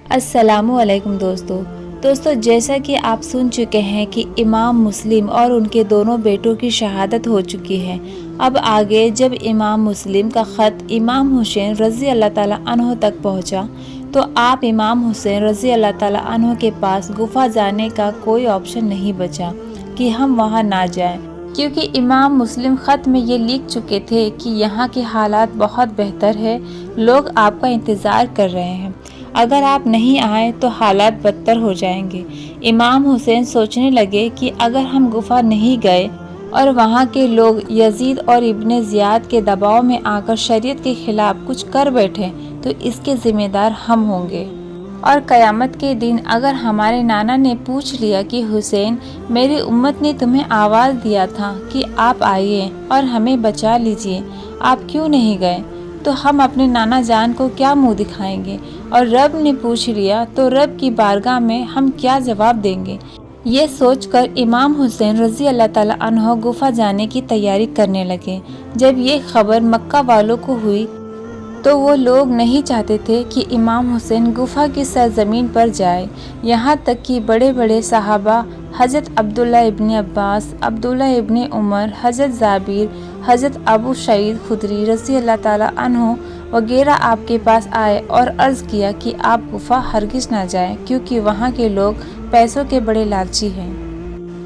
السلام علیکم دوستو جیسا کہ آپ سن چکے ہیں کہ امام مسلم اور ان کے دونوں بیٹوں کی شہادت ہو چکی ہے۔ اب آگے جب امام مسلم کا خط امام حسین رضی اللہ تعالیٰ عنہ تک پہنچا تو آپ امام حسین رضی اللہ تعالیٰ عنہ کے پاس گفا جانے کا کوئی آپشن نہیں بچا کہ ہم وہاں نہ جائیں، کیونکہ امام مسلم خط میں یہ لکھ چکے تھے کہ یہاں کے حالات بہت بہتر ہے، لوگ آپ کا انتظار کر رہے ہیں، اگر آپ نہیں آئے تو حالات بدتر ہو جائیں گے۔ امام حسین سوچنے لگے کہ اگر ہم گفا نہیں گئے اور وہاں کے لوگ یزید اور ابن زیاد کے دباؤ میں آ کر شریعت کے خلاف کچھ کر بیٹھے تو اس کے ذمہ دار ہم ہوں گے، اور قیامت کے دن اگر ہمارے نانا نے پوچھ لیا کہ حسین، میری امت نے تمہیں آواز دیا تھا کہ آپ آئیے اور ہمیں بچا لیجئے، آپ کیوں نہیں گئے، تو ہم اپنے نانا جان کو کیا منہ دکھائیں گے، اور رب نے پوچھ لیا تو رب کی بارگاہ میں ہم کیا جواب دیں گے۔ یہ سوچ کر امام حسین رضی اللہ تعالیٰ عنہ گفا جانے کی تیاری کرنے لگے۔ جب یہ خبر مکہ والوں کو ہوئی تو وہ لوگ نہیں چاہتے تھے کہ امام حسین گفا کی سرزمین پر جائے، یہاں تک کہ بڑے بڑے صحابہ حضرت عبداللہ ابن عباس، عبداللہ ابن عمر، حضرت جابر، حضرت ابو سعید خدری رضی اللہ تعالیٰ عنہ وغیرہ آپ کے پاس آئے اور عرض کیا کہ آپ گفا ہرگز نہ جائیں، کیونکہ وہاں کے لوگ پیسوں کے بڑے لالچی ہیں۔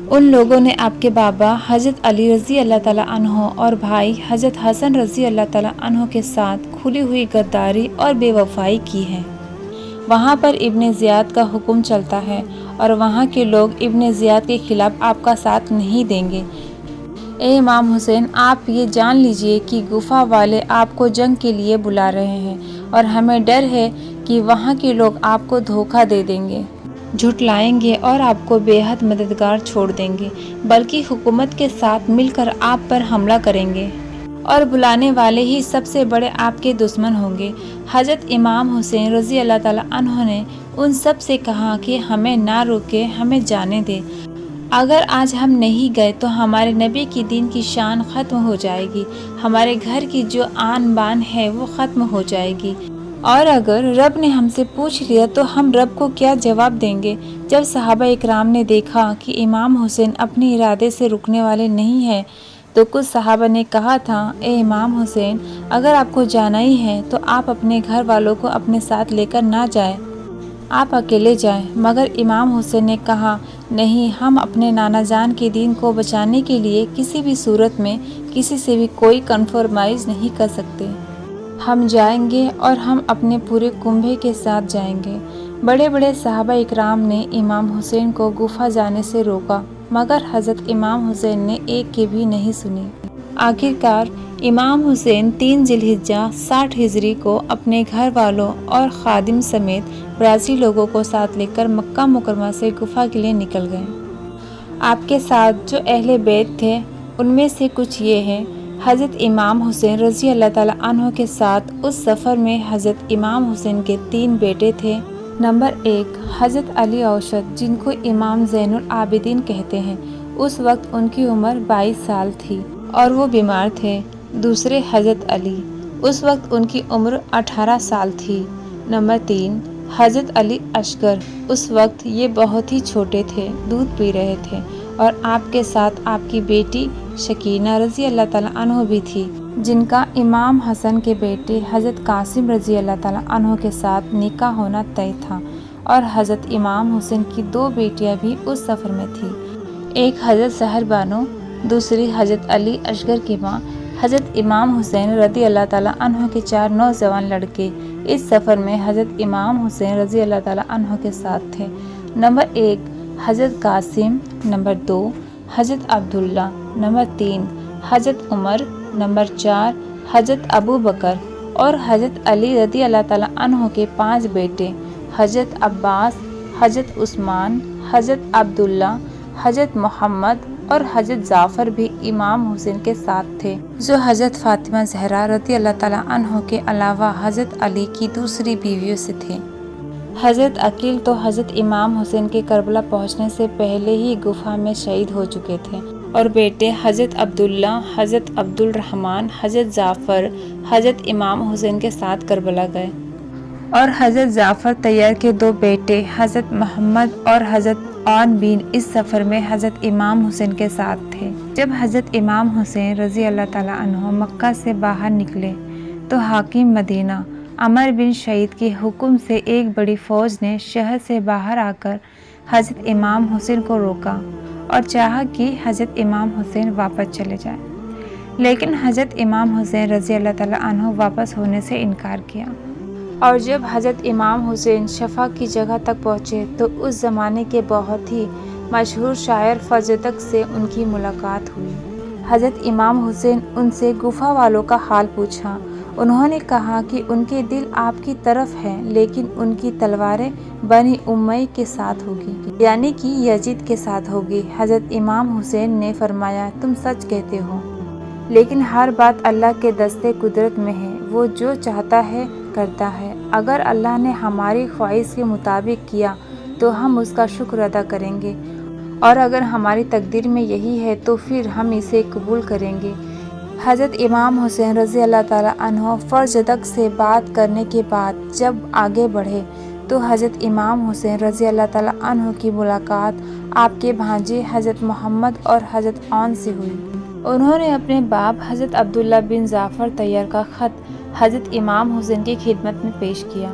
ان لوگوں نے آپ کے بابا حضرت علی رضی اللہ تعالیٰ عنہ اور بھائی حضرت حسن رضی اللہ تعالیٰ عنہ کے ساتھ کھلی ہوئی غداری اور بے وفائی کی ہے۔ وہاں پر ابن زیاد کا حکم چلتا ہے اور وہاں کے لوگ ابن زیاد کے خلاف آپ کا ساتھ نہیں دیں گے۔ اے امام حسین، آپ یہ جان لیجئے کہ گفا والے آپ کو جنگ کے لیے بلا رہے ہیں، اور ہمیں ڈر ہے کہ وہاں کے لوگ آپ کو دھوکہ دے دیں گے، جھٹلائیں گے اور آپ کو بے حد مددگار چھوڑ دیں گے، بلکہ حکومت کے ساتھ مل کر آپ پر حملہ کریں گے، اور بلانے والے ہی سب سے بڑے آپ کے دشمن ہوں گے۔ حضرت امام حسین رضی اللہ تعالیٰ عنہ نے ان سب سے کہا کہ ہمیں نہ روکے، ہمیں جانے دے، اگر آج ہم نہیں گئے تو ہمارے نبی کی دین کی شان ختم ہو جائے گی، ہمارے گھر کی جو آن بان ہے وہ ختم ہو جائے گی، اور اگر رب نے ہم سے پوچھ لیا تو ہم رب کو کیا جواب دیں گے۔ جب صحابہ اکرام نے دیکھا کہ امام حسین اپنے ارادے سے رکنے والے نہیں ہیں تو کچھ صحابہ نے کہا تھا، اے امام حسین، اگر آپ کو جانا ہی ہے تو آپ اپنے گھر والوں کو اپنے ساتھ لے کر نہ جائیں، آپ اکیلے جائیں، مگر امام حسین نے کہا، نہیں، ہم اپنے نانا جان کے دین کو بچانے کے لیے کسی بھی صورت میں کسی سے بھی کوئی کمپرومائز نہیں کر سکتے، ہم جائیں گے اور ہم اپنے پورے کنبے کے ساتھ جائیں گے۔ بڑے بڑے صحابہ اکرام نے امام حسین کو گفا جانے سے روکا، مگر حضرت امام حسین نے ایک کی بھی نہیں سنی۔ آخرکار امام حسین 3 ذی الحجہ 60 ہجری کو اپنے گھر والوں اور خادم سمیت 82 لوگوں کو ساتھ لے کر مکہ مکرمہ سے گفا کے لیے نکل گئے۔ آپ کے ساتھ جو اہل بیت تھے ان میں سے کچھ یہ ہیں۔ حضرت امام حسین رضی اللہ تعالیٰ عنہ کے ساتھ اس سفر میں حضرت امام حسین کے 3 بیٹے تھے۔ نمبر 1، حضرت علی اوسط، جن کو امام زین العابدین کہتے ہیں، اس وقت ان کی عمر 22 سال تھی اور وہ بیمار تھے۔ دوسرے حضرت علی، اس وقت ان کی عمر 18 سال تھی۔ نمبر 3، حضرت علی اصغر، اس وقت یہ بہت ہی چھوٹے تھے، دودھ پی رہے تھے، اور آپ کے ساتھ آپ کی بیٹی سکینہ رضی اللہ تعالیٰ عنہ بھی تھی، جن کا امام حسن کے بیٹے حضرت قاسم رضی اللہ تعالیٰ عنہ کے ساتھ نکاح ہونا طے تھا، اور حضرت امام حسین کی 2 بیٹیاں بھی اس سفر میں تھیں، ایک حضرت زہر بانو، دوسری حضرت علی اصغر کی ماں۔ حضرت امام حسین رضی اللہ تعالیٰ عنہ کے 4 نوجوان لڑکے اس سفر میں حضرت امام حسین رضی اللہ تعالیٰ عنہ کے ساتھ تھے۔ نمبر 1، حضرت قاسم، نمبر 2، حضرت عبداللہ، نمبر 3، حضرت عمر، نمبر 4، حضرت ابو بکر، اور حضرت علی رضی اللہ تعالیٰ عنہ کے 5 بیٹے، حضرت عباس، حضرت عثمان، حضرت عبداللہ، حضرت محمد اور حضرت جعفر بھی امام حسین کے ساتھ تھے، جو حضرت فاطمہ زہرا رضی اللہ تعالیٰ عنہ کے علاوہ حضرت علی کی دوسری بیویوں سے تھے۔ حضرت عقیل تو حضرت امام حسین کے کربلا پہنچنے سے پہلے ہی گفا میں شہید ہو چکے تھے، اور بیٹے حضرت عبداللہ، حضرت عبد الرحمن، حضرت جعفر حضرت امام حسین کے ساتھ کربلا گئے۔ اور حضرت جعفر طیار کے 2 بیٹے حضرت محمد اور حضرت عون بن اس سفر میں حضرت امام حسین کے ساتھ تھے۔ جب حضرت امام حسین رضی اللہ تعالیٰ عنہ مکہ سے باہر نکلے تو حاکم مدینہ عمر بن شعید کے حکم سے ایک بڑی فوج نے شہر سے باہر آ کر حضرت امام حسین کو روکا اور چاہا کہ حضرت امام حسین واپس چلے جائیں، لیکن حضرت امام حسین رضی اللہ تعالیٰ عنہ واپس ہونے سے انکار کیا۔ اور جب حضرت امام حسین شفا کی جگہ تک پہنچے تو اس زمانے کے بہت ہی مشہور شاعر فضدق سے ان کی ملاقات ہوئی۔ حضرت امام حسین ان سے گفا والوں کا حال پوچھا۔ انہوں نے کہا کہ ان کے دل آپ کی طرف ہیں، لیکن ان کی تلواریں بنی امیہ کے ساتھ ہوگی، یعنی کہ یزید کے ساتھ ہوگی۔ حضرت امام حسین نے فرمایا، تم سچ کہتے ہو، لیکن ہر بات اللہ کے دستے قدرت میں ہے، وہ جو چاہتا ہے کرتا ہے۔ اگر اللہ نے ہماری خواہش کے مطابق کیا تو ہم اس کا شکر ادا کریں گے، اور اگر ہماری تقدیر میں یہی ہے تو پھر ہم اسے قبول کریں گے۔ حضرت امام حسین رضی اللہ تعالیٰ عنہ فضدق سے بات کرنے کے بعد جب آگے بڑھے تو حضرت امام حسین رضی اللہ تعالیٰ عنہ کی ملاقات آپ کے بھانجے حضرت محمد اور حضرت عون سے ہوئی۔ انہوں نے اپنے باپ حضرت عبداللہ بن جعفر طیار کا خط حضرت امام حسین کی خدمت میں پیش کیا۔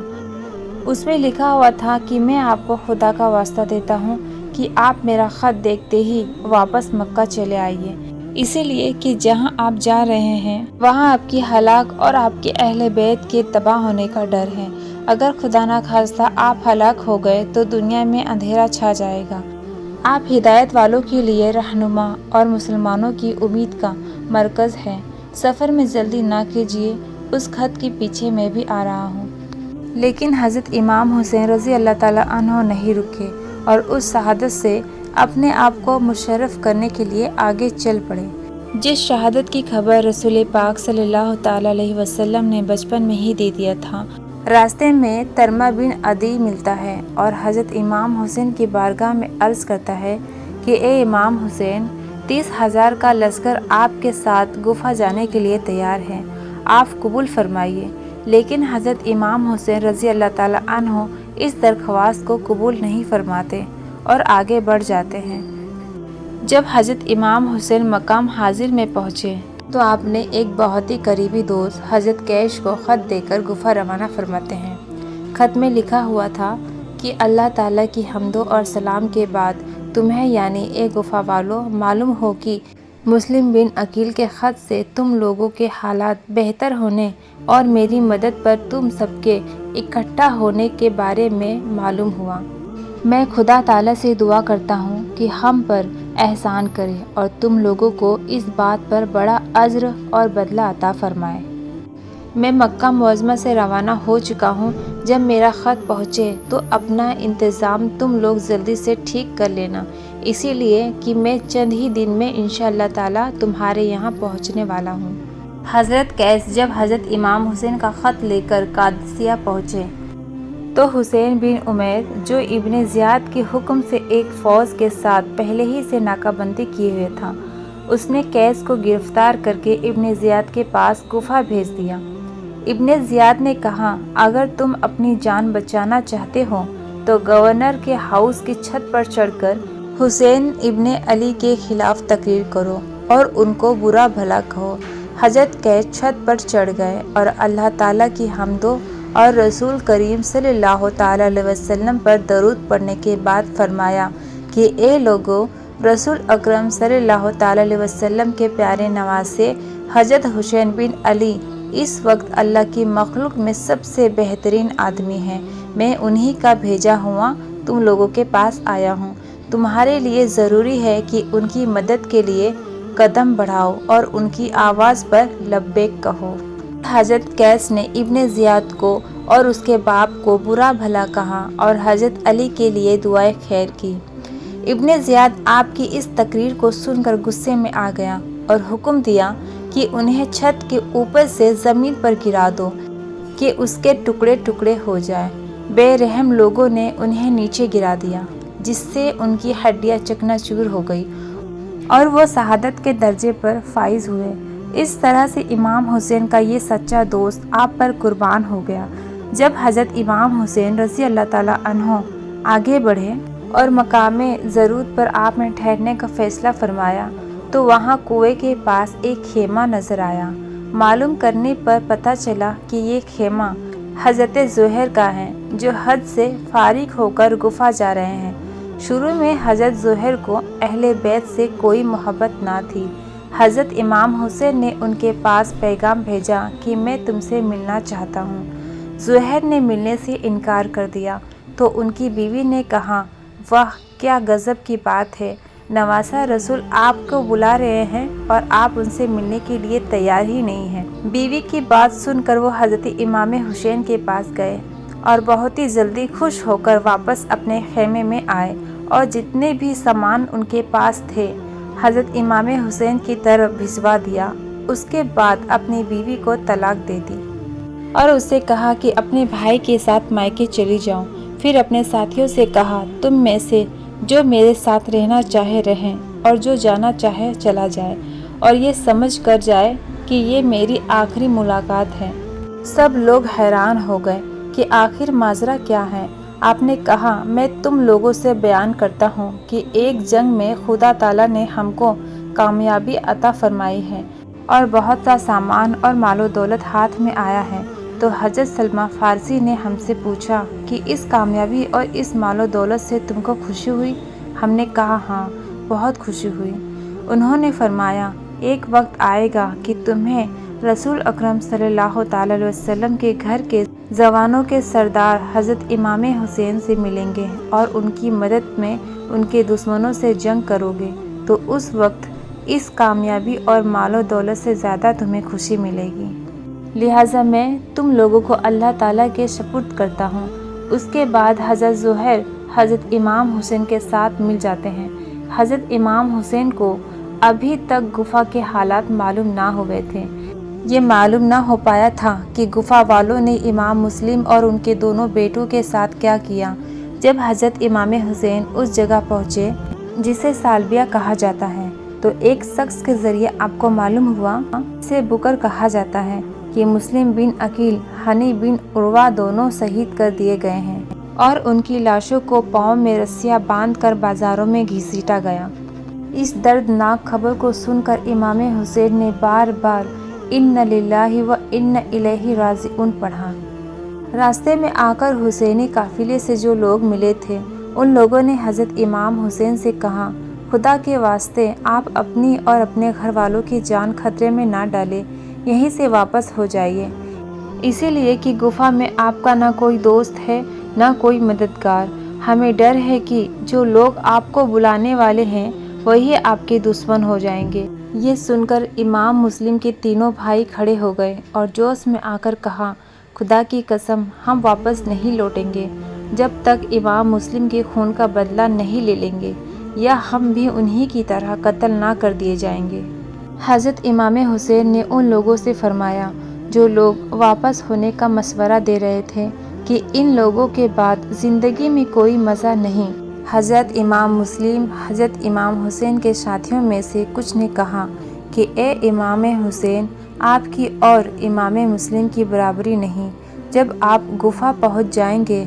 اس میں لکھا ہوا تھا کہ میں آپ کو خدا کا واسطہ دیتا ہوں کہ آپ میرا خط دیکھتے ہی واپس مکہ چلے آئیے، اسی لیے کہ جہاں آپ جا رہے ہیں وہاں آپ کی ہلاک اور آپ کے اہل بیت کے تباہ ہونے کا ڈر ہے۔ اگر خدا نخواستہ آپ ہلاک ہو گئے تو دنیا میں اندھیرا چھا جائے گا۔ آپ ہدایت والوں کے لیے رہنما اور مسلمانوں کی امید کا مرکز ہیں۔ سفر میں جلدی نہ کیجیے، اس خط کے پیچھے میں بھی آ رہا ہوں۔ لیکن حضرت امام حسین رضی اللہ تعالیٰ عنہ نہیں رکے اور اس شہادت سے اپنے آپ کو مشرف کرنے کے لیے آگے چل پڑے جس شہادت کی خبر رسول پاک صلی اللہ تعالیٰ علیہ وسلم نے بچپن میں ہی دے دیا تھا۔ راستے میں ترمہ بن عدی ملتا ہے اور حضرت امام حسین کی بارگاہ میں عرض کرتا ہے کہ اے امام حسین، 30,000 کا لشکر آپ کے ساتھ گفا جانے کے لیے تیار ہے، آپ قبول فرمائیے۔ لیکن حضرت امام حسین رضی اللہ تعالیٰ عنہ اس درخواست کو قبول نہیں فرماتے اور آگے بڑھ جاتے ہیں۔ جب حضرت امام حسین مقام حاضر میں پہنچے تو آپ نے ایک بہت ہی قریبی دوست حضرت کیش کو خط دے کر گفا روانہ فرماتے ہیں۔ خط میں لکھا ہوا تھا کہ اللہ تعالیٰ کی حمد اور سلام کے بعد تمہیں یعنی اے گفا والو معلوم ہو کہ مسلم بن عقیل کے خط سے تم لوگوں کے حالات بہتر ہونے اور میری مدد پر تم سب کے اکٹھا ہونے کے بارے میں معلوم ہوا۔ میں خدا تعالیٰ سے دعا کرتا ہوں کہ ہم پر احسان کرے اور تم لوگوں کو اس بات پر بڑا اجر اور بدلہ عطا فرمائے۔ میں مکہ معظمہ سے روانہ ہو چکا ہوں۔ جب میرا خط پہنچے تو اپنا انتظام تم لوگ جلدی سے ٹھیک کر لینا، اسی لیے کہ میں چند ہی دن میں انشاءاللہ تعالیٰ تمہارے یہاں پہنچنے والا ہوں۔ حضرت قیس جب حضرت امام حسین کا خط لے کر قادسیہ پہنچے تو حسین بن عمیر جو ابن زیاد کے حکم سے ایک فوج کے ساتھ پہلے ہی سے ناکہ بندی کیے ہوئے تھا، اس نے قیس کو گرفتار کر کے ابن زیاد کے پاس کوفہ بھیج دیا۔ ابن زیاد نے کہا، اگر تم اپنی جان بچانا چاہتے ہو تو گورنر کے ہاؤس کی چھت پر چڑھ کر حسین ابن علی کے خلاف تقریر کرو اور ان کو برا بھلا کہو۔ حضرت قیس چھت پر چڑھ گئے اور اللہ تعالیٰ کی حمد اور رسول کریم صلی اللہ تعالیٰ علیہ وسلم پر درود پڑھنے کے بعد فرمایا کہ اے لوگو، رسول اکرم صلی اللہ تعالیٰ علیہ وسلم کے پیارے نواسے حضرت حسین بن علی اس وقت اللہ کی مخلوق میں سب سے بہترین آدمی ہیں۔ میں انہی کا بھیجا ہوا تم لوگوں کے پاس آیا ہوں۔ تمہارے لیے ضروری ہے کہ ان کی مدد کے لیے قدم بڑھاؤ اور ان کی آواز پر لبیک کہو۔ حضرت قیس نے ابن زیاد کو اور اس کے باپ کو برا بھلا کہا اور حضرت علی کے لیے دعائے خیر کی۔ ابن زیاد آپ کی اس تقریر کو سن کر غصے میں آ گیا اور حکم دیا کہ انہیں چھت کے اوپر سے زمین پر گرا دو کہ اس کے ٹکڑے ٹکڑے ہو جائیں۔ بے رحم لوگوں نے انہیں نیچے گرا دیا جس سے ان کی ہڈیاں چکنا چور ہو گئی اور وہ شہادت کے درجے پر فائز ہوئے۔ اس طرح سے امام حسین کا یہ سچا دوست آپ پر قربان ہو گیا۔ جب حضرت امام حسین رضی اللہ تعالیٰ عنہ آگے بڑھے اور مقام ضرورت پر آپ نے ٹھہرنے کا فیصلہ فرمایا تو وہاں کنویں کے پاس ایک خیمہ نظر آیا۔ معلوم کرنے پر پتہ چلا کہ یہ خیمہ حضرت زہیر کا ہے جو حج سے فارغ ہو کر گفا جا رہے ہیں۔ شروع میں حضرت زہیر کو اہل بیت سے کوئی محبت نہ تھی۔ حضرت امام حسین نے ان کے پاس پیغام بھیجا کہ میں تم سے ملنا چاہتا ہوں۔ زہیر نے ملنے سے انکار کر دیا تو ان کی بیوی نے کہا، واہ کیا غضب کی بات ہے، نواسہ رسول آپ کو بلا رہے ہیں اور آپ ان سے ملنے کے لیے تیار ہی نہیں ہیں۔ بیوی کی بات سن کر وہ حضرت امام حسین کے پاس گئے اور بہت ہی جلدی خوش ہو کر واپس اپنے خیمے میں آئے اور جتنے بھی سامان ان کے پاس تھے حضرت امام حسین کی طرف بھجوا دیا۔ اس کے بعد اپنی بیوی کو طلاق دے دی اور اسے کہا کہ اپنے بھائی کے ساتھ مائکے چلی جاؤ۔ پھر اپنے ساتھیوں سے کہا، تم میں سے جو میرے ساتھ رہنا چاہے رہیں اور جو جانا چاہے چلا جائے اور یہ سمجھ کر جائے کہ یہ میری آخری ملاقات ہے۔ سب لوگ حیران ہو گئے کہ آخر ماجرا کیا ہے۔ آپ نے کہا، میں تم لوگوں سے بیان کرتا ہوں کہ ایک جنگ میں خدا تعالیٰ نے ہم کو کامیابی عطا فرمائی ہے اور بہت سا سامان اور مال و دولت ہاتھ میں آیا ہے۔ تو حضرت سلمان فارسی نے ہم سے پوچھا کہ اس کامیابی اور اس مال و دولت سے تم کو خوشی ہوئی؟ ہم نے کہا، ہاں بہت خوشی ہوئی۔ انہوں نے فرمایا، ایک وقت آئے گا کہ تمہیں رسول اکرم صلی اللہ تعالیٰ علیہ وسلم کے گھر کے جوانوں کے سردار حضرت امام حسین سے ملیں گے اور ان کی مدد میں ان کے دشمنوں سے جنگ کرو گے، تو اس وقت اس کامیابی اور مال و دولت سے زیادہ تمہیں خوشی ملے گی۔ لہٰذا میں تم لوگوں کو اللہ تعالیٰ کے سپرد کرتا ہوں۔ اس کے بعد حضرت زہیر حضرت امام حسین کے ساتھ مل جاتے ہیں۔ حضرت امام حسین کو ابھی تک گفا کے حالات معلوم نہ ہوئے تھے۔ یہ معلوم نہ ہو پایا تھا کہ گفا والوں نے امام مسلم اور ان کے دونوں بیٹوں کے ساتھ کیا کیا۔ جب حضرت امام حسین اس جگہ پہنچے جسے سالبیہ کہا جاتا ہے تو ایک شخص کے ذریعے آپ کو معلوم ہوا، اسے بکر کہا جاتا ہے، کہ مسلم بن عقیل، ہنی بن عروہ دونوں شہید کر دیے گئے ہیں اور ان کی لاشوں کو پاؤں میں رسیاں باندھ کر بازاروں میں گھسیٹا گیا۔ اس دردناک خبر کو سن کر امام حسین نے بار بار اِنَّ لِلَّهِ وَإِنَّ إِلَيْهِ رَاجِعُونَ پڑھا۔ راستے میں آ کر حسینی قافلے سے جو لوگ ملے تھے ان لوگوں نے حضرت امام حسین سے کہا، خدا کے واسطے آپ اپنی اور اپنے گھر والوں کی جان خطرے میں نہ ڈالیں، یہیں سے واپس ہو جائیے، اسی لیے کہ گفا میں آپ کا نہ کوئی دوست ہے نہ کوئی مددگار۔ ہمیں ڈر ہے کہ جو لوگ آپ کو بلانے والے ہیں وہی آپ کے دشمن ہو جائیں گے۔ یہ سن کر امام مسلم کے تینوں بھائی کھڑے ہو گئے اور جوش میں آ کر کہا، خدا کی قسم ہم واپس نہیں لوٹیں گے جب تک امام مسلم کے خون کا بدلہ نہیں لے لیں گے یا ہم بھی انہی کی طرح قتل نہ کر دیے جائیں گے۔ حضرت امام حسین نے ان لوگوں سے فرمایا جو لوگ واپس ہونے کا مشورہ دے رہے تھے کہ ان لوگوں کے بعد زندگی میں کوئی مزہ نہیں۔ حضرت امام مسلم حضرت امام حسین کے ساتھیوں میں سے کچھ نے کہا کہ اے امام حسین، آپ کی اور امام مسلم کی برابری نہیں۔ جب آپ گفا پہنچ جائیں گے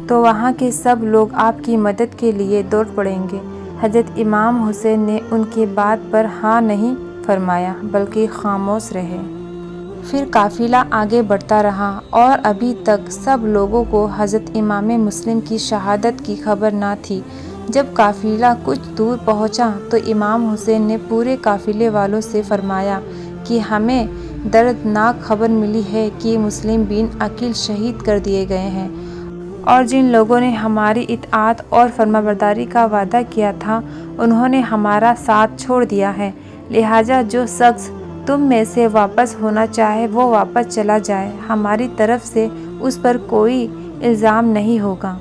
تو وہاں کے سب لوگ آپ کی مدد کے لیے دوڑ پڑیں گے۔ حضرت امام حسین نے ان کے بات پر ہاں نہیں فرمایا بلکہ خاموش رہے۔ پھر قافلہ آگے بڑھتا رہا اور ابھی تک سب لوگوں کو حضرت امام مسلم کی شہادت کی خبر نہ تھی۔ جب قافلہ کچھ دور پہنچا تو امام حسین نے پورے قافلے والوں سے فرمایا کہ ہمیں دردناک خبر ملی ہے کہ مسلم بن عقیل شہید کر دیے گئے ہیں، اور جن لوگوں نے ہماری اطاعت اور فرمانبرداری کا وعدہ کیا تھا انہوں نے ہمارا ساتھ چھوڑ دیا ہے۔ لہٰذا جو شخص تم میں سے واپس ہونا چاہے وہ واپس چلا جائے، ہماری طرف سے اس پر کوئی الزام نہیں ہوگا۔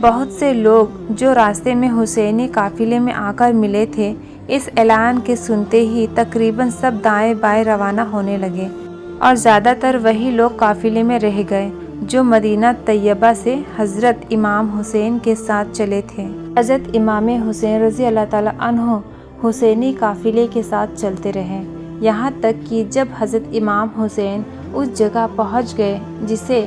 بہت سے لوگ جو راستے میں حسینی قافلے میں آ کر ملے تھے اس اعلان کے سنتے ہی تقریباً سب دائیں بائیں روانہ ہونے لگے اور زیادہ تر وہی لوگ قافلے میں رہ گئے جو مدینہ طیبہ سے حضرت امام حسین کے ساتھ چلے تھے۔ حضرت امام حسین رضی اللہ تعالیٰ عنہ حسینی قافلے کے ساتھ چلتے رہے، یہاں تک کہ جب حضرت امام حسین اس جگہ پہنچ گئے جسے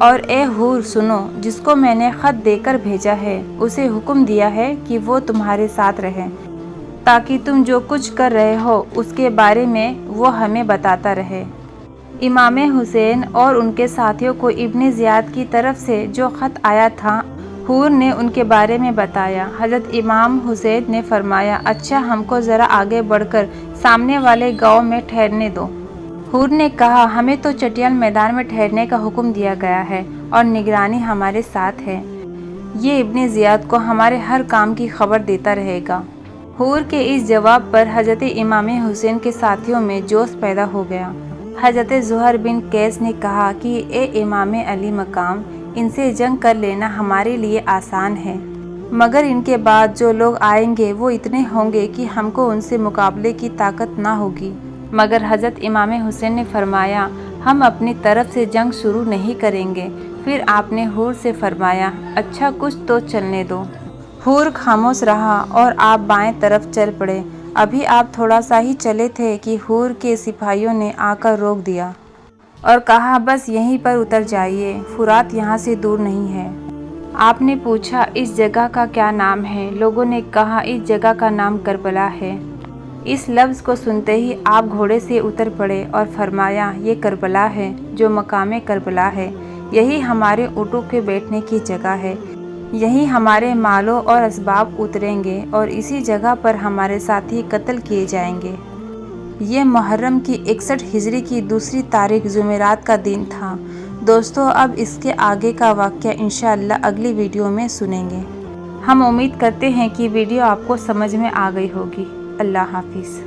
اور اے حور سنو، جس کو میں نے خط دے کر بھیجا ہے اسے حکم دیا ہے کہ وہ تمہارے ساتھ رہے، تاکہ تم جو کچھ کر رہے ہو اس کے بارے میں وہ ہمیں بتاتا رہے۔ امام حسین اور ان کے ساتھیوں کو ابن زیاد کی طرف سے جو خط آیا تھا، حور نے ان کے بارے میں بتایا۔ حضرت امام حسین نے فرمایا، اچھا ہم کو ذرا آگے بڑھ کر سامنے والے گاؤں میں ٹھہرنے دو۔ حور نے کہا، ہمیں تو چٹیل میدان میں ٹھہرنے کا حکم دیا گیا ہے اور نگرانی ہمارے ساتھ ہے، یہ ابن زیاد کو ہمارے ہر کام کی خبر دیتا رہے گا۔ حور کے اس جواب پر حضرت امام حسین کے ساتھیوں میں جوش پیدا ہو گیا۔ حضرت زہر بن قیس نے کہا کہ اے امام علی مقام، ان سے جنگ کر لینا ہمارے لیے آسان ہے، مگر ان کے بعد جو لوگ آئیں گے وہ اتنے ہوں گے کہ ہم کو ان سے مقابلے کی طاقت نہ ہوگی۔ مگر حضرت امام حسین نے فرمایا، ہم اپنی طرف سے جنگ شروع نہیں کریں گے۔ پھر آپ نے حور سے فرمایا، اچھا کچھ تو چلنے دو۔ حور خاموش رہا اور آپ بائیں طرف چل پڑے۔ ابھی آپ تھوڑا سا ہی چلے تھے کہ حور کے سپاہیوں نے آ کر روک دیا اور کہا، بس یہیں پر اتر جائیے، فرات یہاں سے دور نہیں ہے۔ آپ نے پوچھا، اس جگہ کا کیا نام ہے؟ لوگوں نے کہا، اس جگہ کا نام کربلا ہے۔ اس لفظ کو سنتے ہی آپ گھوڑے سے اتر پڑے اور فرمایا، یہ کربلا ہے جو مقام کربلا ہے، یہی ہمارے اونٹوں کے بیٹھنے کی جگہ ہے، یہی ہمارے مالوں اور اسباب اتریں گے اور اسی جگہ پر ہمارے ساتھی قتل کیے جائیں گے۔ یہ محرم کی 61 ہجری کی 2 تاریخ جمعرات کا دن تھا۔ دوستو، اب اس کے آگے کا واقعہ انشاءاللہ اگلی ویڈیو میں سنیں گے۔ ہم امید کرتے ہیں کہ ویڈیو آپ کو سمجھ میں آ گئی ہوگی۔ اللہ حافظ۔